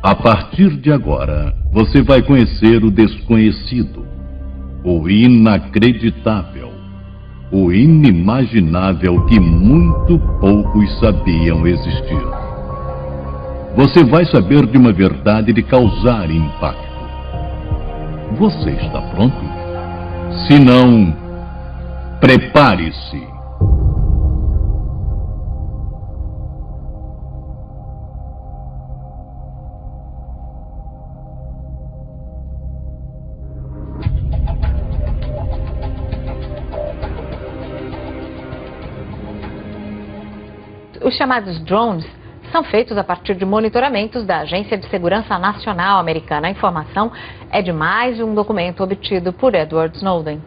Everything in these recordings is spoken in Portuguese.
A partir de agora, você vai conhecer o desconhecido, o inacreditável, o inimaginável que muito poucos sabiam existir. Você vai saber de uma verdade de causar impacto. Você está pronto? Se não, prepare-se. Os chamados drones são feitos a partir de monitoramentos da Agência de Segurança Nacional Americana. A informação é de mais de um documento obtido por Edward Snowden.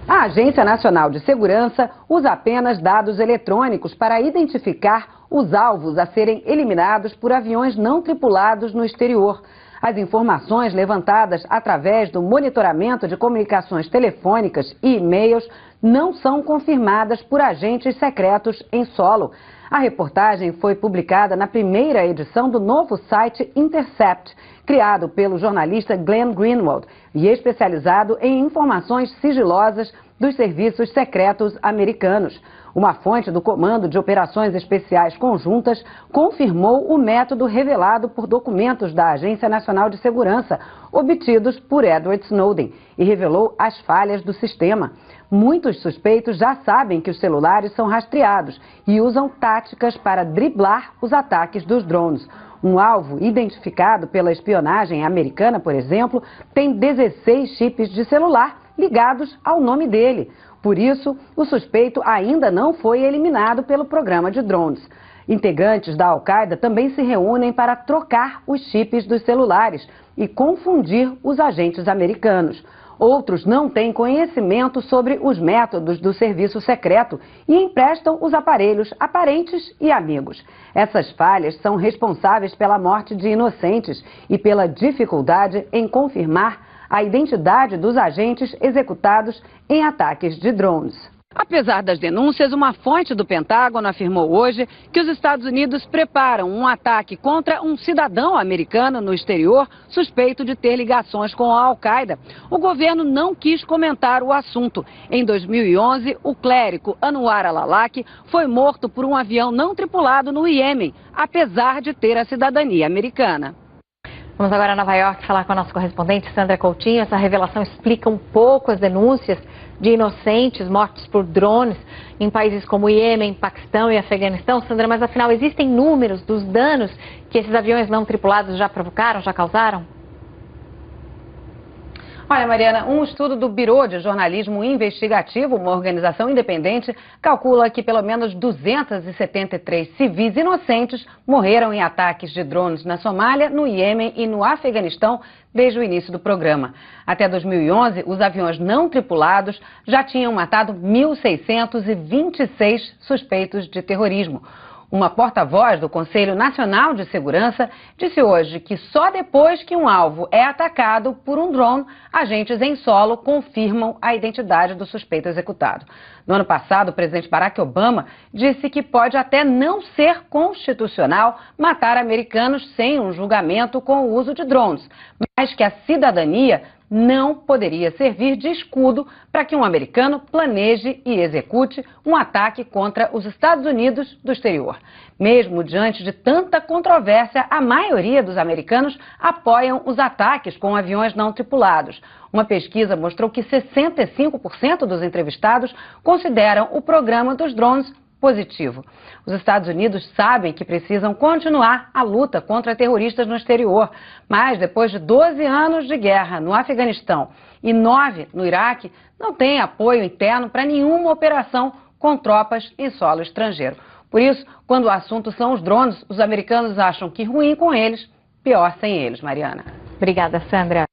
A Agência Nacional de Segurança usa apenas dados eletrônicos para identificar os alvos a serem eliminados por aviões não tripulados no exterior. As informações levantadas através do monitoramento de comunicações telefônicas e e-mails não são confirmadas por agentes secretos em solo. A reportagem foi publicada na primeira edição do novo site Intercept, criado pelo jornalista Glenn Greenwald e especializado em informações sigilosas dos serviços secretos americanos. Uma fonte do Comando de Operações Especiais Conjuntas confirmou o método revelado por documentos da Agência Nacional de Segurança, obtidos por Edward Snowden, e revelou as falhas do sistema. Muitos suspeitos já sabem que os celulares são rastreados e usam táticas para driblar os ataques dos drones. Um alvo identificado pela espionagem americana, por exemplo, tem 16 chips de celular ligados ao nome dele. Por isso, o suspeito ainda não foi eliminado pelo programa de drones. Integrantes da Al-Qaeda também se reúnem para trocar os chips dos celulares e confundir os agentes americanos. Outros não têm conhecimento sobre os métodos do serviço secreto e emprestam os aparelhos a parentes e amigos. Essas falhas são responsáveis pela morte de inocentes e pela dificuldade em confirmar a identidade dos agentes executados em ataques de drones. Apesar das denúncias, uma fonte do Pentágono afirmou hoje que os Estados Unidos preparam um ataque contra um cidadão americano no exterior suspeito de ter ligações com a Al-Qaeda. O governo não quis comentar o assunto. Em 2011, o clérigo Anwar al-Awlaki foi morto por um avião não tripulado no Iêmen, apesar de ter a cidadania americana. Vamos agora a Nova York falar com a nossa correspondente Sandra Coutinho. Essa revelação explica um pouco as denúncias de inocentes mortos por drones em países como Iêmen, Paquistão e Afeganistão. Sandra, mas afinal existem números dos danos que esses aviões não tripulados já provocaram, já causaram? Olha, Mariana, um estudo do Bureau de Jornalismo Investigativo, uma organização independente, calcula que pelo menos 273 civis inocentes morreram em ataques de drones na Somália, no Iêmen e no Afeganistão desde o início do programa. Até 2011, os aviões não tripulados já tinham matado 1.626 suspeitos de terrorismo. Uma porta-voz do Conselho Nacional de Segurança disse hoje que só depois que um alvo é atacado por um drone, agentes em solo confirmam a identidade do suspeito executado. No ano passado, o presidente Barack Obama disse que pode até não ser constitucional matar americanos sem um julgamento com o uso de drones, mas que a cidadania não poderia servir de escudo para que um americano planeje e execute um ataque contra os Estados Unidos do exterior. Mesmo diante de tanta controvérsia, a maioria dos americanos apoiam os ataques com aviões não tripulados. Uma pesquisa mostrou que 65% dos entrevistados consideram o programa dos drones positivo. Os Estados Unidos sabem que precisam continuar a luta contra terroristas no exterior, mas depois de 12 anos de guerra no Afeganistão e 9 no Iraque, não tem apoio interno para nenhuma operação com tropas em solo estrangeiro. Por isso, quando o assunto são os drones, os americanos acham que ruim com eles, pior sem eles. Mariana. Obrigada, Sandra.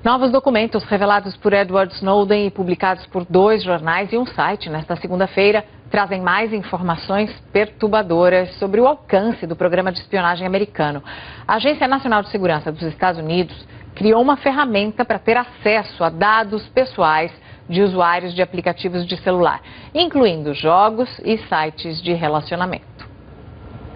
Novos documentos revelados por Edward Snowden e publicados por 2 jornais e um site nesta segunda-feira trazem mais informações perturbadoras sobre o alcance do programa de espionagem americano. A Agência Nacional de Segurança dos Estados Unidos criou uma ferramenta para ter acesso a dados pessoais de usuários de aplicativos de celular, incluindo jogos e sites de relacionamento.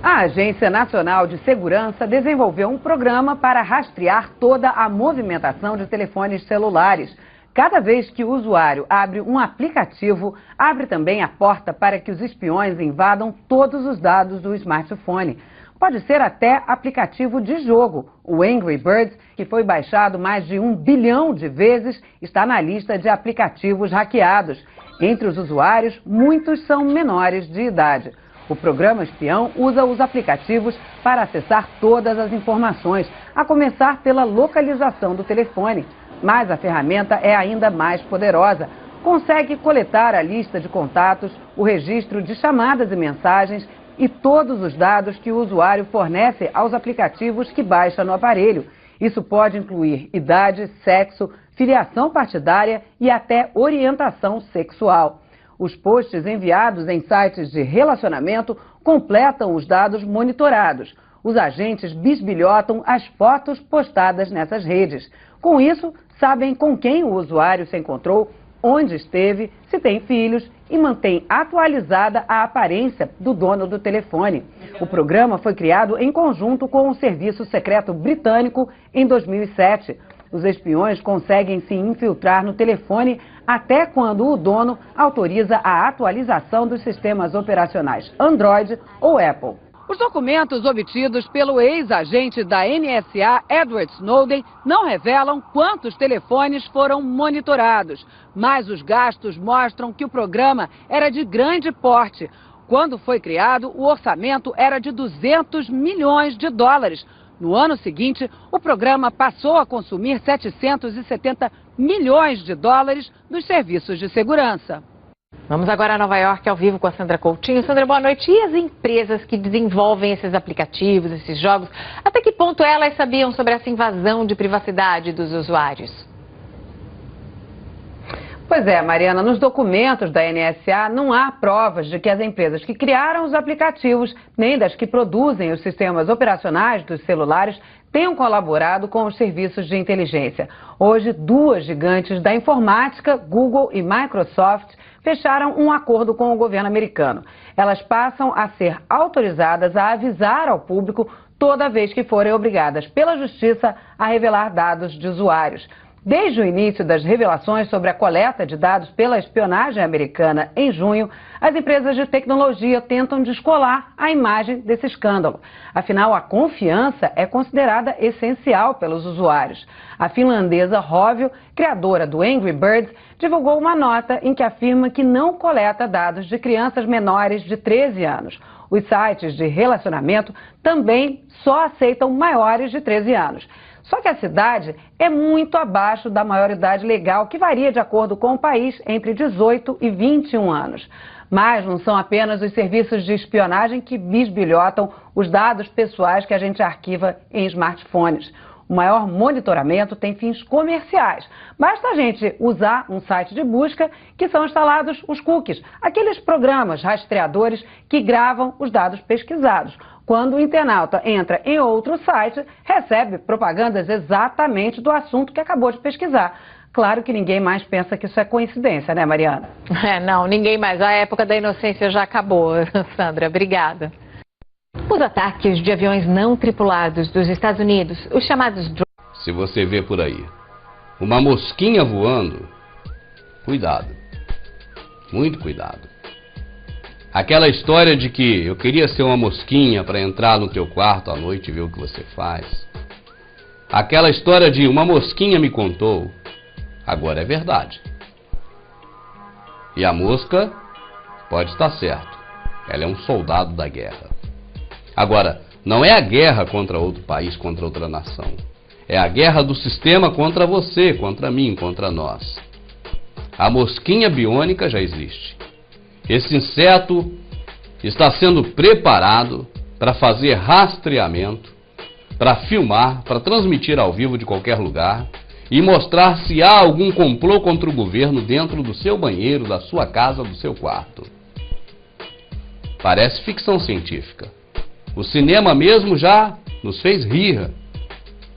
A Agência Nacional de Segurança desenvolveu um programa para rastrear toda a movimentação de telefones celulares. Cada vez que o usuário abre um aplicativo, abre também a porta para que os espiões invadam todos os dados do smartphone. Pode ser até aplicativo de jogo. O Angry Birds, que foi baixado mais de 1 bilhão de vezes, está na lista de aplicativos hackeados. Entre os usuários, muitos são menores de idade. O programa espião usa os aplicativos para acessar todas as informações, a começar pela localização do telefone. Mas a ferramenta é ainda mais poderosa. Consegue coletar a lista de contatos, o registro de chamadas e mensagens e todos os dados que o usuário fornece aos aplicativos que baixa no aparelho. Isso pode incluir idade, sexo, filiação partidária e até orientação sexual. Os posts enviados em sites de relacionamento completam os dados monitorados. Os agentes bisbilhotam as fotos postadas nessas redes. Com isso, sabem com quem o usuário se encontrou, onde esteve, se tem filhos e mantém atualizada a aparência do dono do telefone. O programa foi criado em conjunto com o Serviço Secreto Britânico em 2007. Os espiões conseguem se infiltrar no telefone até quando o dono autoriza a atualização dos sistemas operacionais Android ou Apple. Os documentos obtidos pelo ex-agente da NSA, Edward Snowden, não revelam quantos telefones foram monitorados, mas os gastos mostram que o programa era de grande porte. Quando foi criado, o orçamento era de 200 milhões de dólares. No ano seguinte, o programa passou a consumir 770 milhões de dólares dos serviços de segurança. Vamos agora a Nova York ao vivo com a Sandra Coutinho. Sandra, boa noite. E as empresas que desenvolvem esses aplicativos, esses jogos, até que ponto elas sabiam sobre essa invasão de privacidade dos usuários? Pois é, Mariana, nos documentos da NSA não há provas de que as empresas que criaram os aplicativos, nem das que produzem os sistemas operacionais dos celulares, tenham colaborado com os serviços de inteligência. Hoje, 2 gigantes da informática, Google e Microsoft, fecharam um acordo com o governo americano. Elas passam a ser autorizadas a avisar ao público toda vez que forem obrigadas pela justiça a revelar dados de usuários. Desde o início das revelações sobre a coleta de dados pela espionagem americana em junho, as empresas de tecnologia tentam descolar a imagem desse escândalo. Afinal, a confiança é considerada essencial pelos usuários. A finlandesa Rovio, criadora do Angry Birds, divulgou uma nota em que afirma que não coleta dados de crianças menores de 13 anos. Os sites de relacionamento também só aceitam maiores de 13 anos. Só que a cidade é muito abaixo da maioridade legal, que varia de acordo com o país entre 18 e 21 anos. Mas não são apenas os serviços de espionagem que bisbilhotam os dados pessoais que a gente arquiva em smartphones. O maior monitoramento tem fins comerciais. Basta a gente usar um site de busca que são instalados os cookies, aqueles programas rastreadores que gravam os dados pesquisados. Quando o internauta entra em outro site, recebe propagandas exatamente do assunto que acabou de pesquisar. Claro que ninguém mais pensa que isso é coincidência, né, Mariana? Não, ninguém mais. A época da inocência já acabou, Sandra. Obrigada. Os ataques de aviões não tripulados dos Estados Unidos, os chamados drones... Se você vê por aí uma mosquinha voando, cuidado, muito cuidado. Aquela história de que eu queria ser uma mosquinha para entrar no teu quarto à noite e ver o que você faz. Aquela história de uma mosquinha me contou, agora é verdade. E a mosca pode estar certo, ela é um soldado da guerra. Agora, não é a guerra contra outro país, contra outra nação. É a guerra do sistema contra você, contra mim, contra nós. A mosquinha biônica já existe. Esse inseto está sendo preparado para fazer rastreamento, para filmar, para transmitir ao vivo de qualquer lugar e mostrar se há algum complô contra o governo dentro do seu banheiro, da sua casa, do seu quarto. Parece ficção científica. O cinema mesmo já nos fez rir,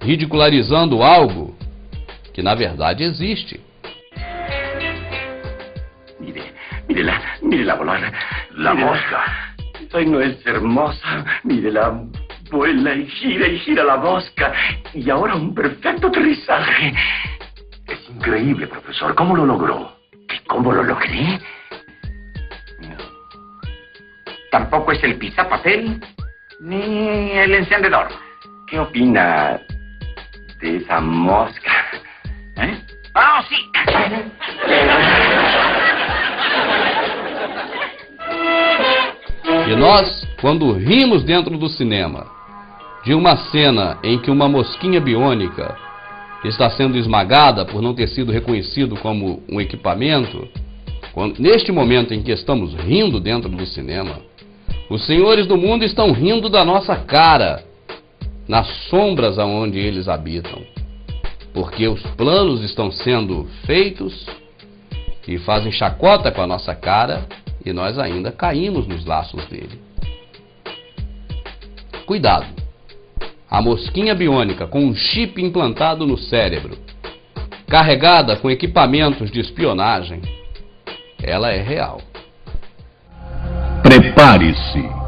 ridicularizando algo que na verdade existe. Mire la volada, la mosca. Ay, no es hermosa. Mírela, vuela y gira la mosca. Y ahora un perfecto aterrizaje. Es increíble, profesor. ¿Cómo lo logró? ¿Cómo lo logré? Tampoco es el pisapapel ni el encendedor. ¿Qué opina de esa mosca? ¿Eh? ¡Ah, sí! E nós, quando rimos dentro do cinema de uma cena em que uma mosquinha biônica está sendo esmagada por não ter sido reconhecido como um equipamento, neste momento em que estamos rindo dentro do cinema, os senhores do mundo estão rindo da nossa cara, nas sombras aonde eles habitam, porque os planos estão sendo feitos e fazem chacota com a nossa cara e nós ainda caímos nos laços dele. Cuidado! A mosquinha biônica com um chip implantado no cérebro, carregada com equipamentos de espionagem, ela é real. Prepare-se.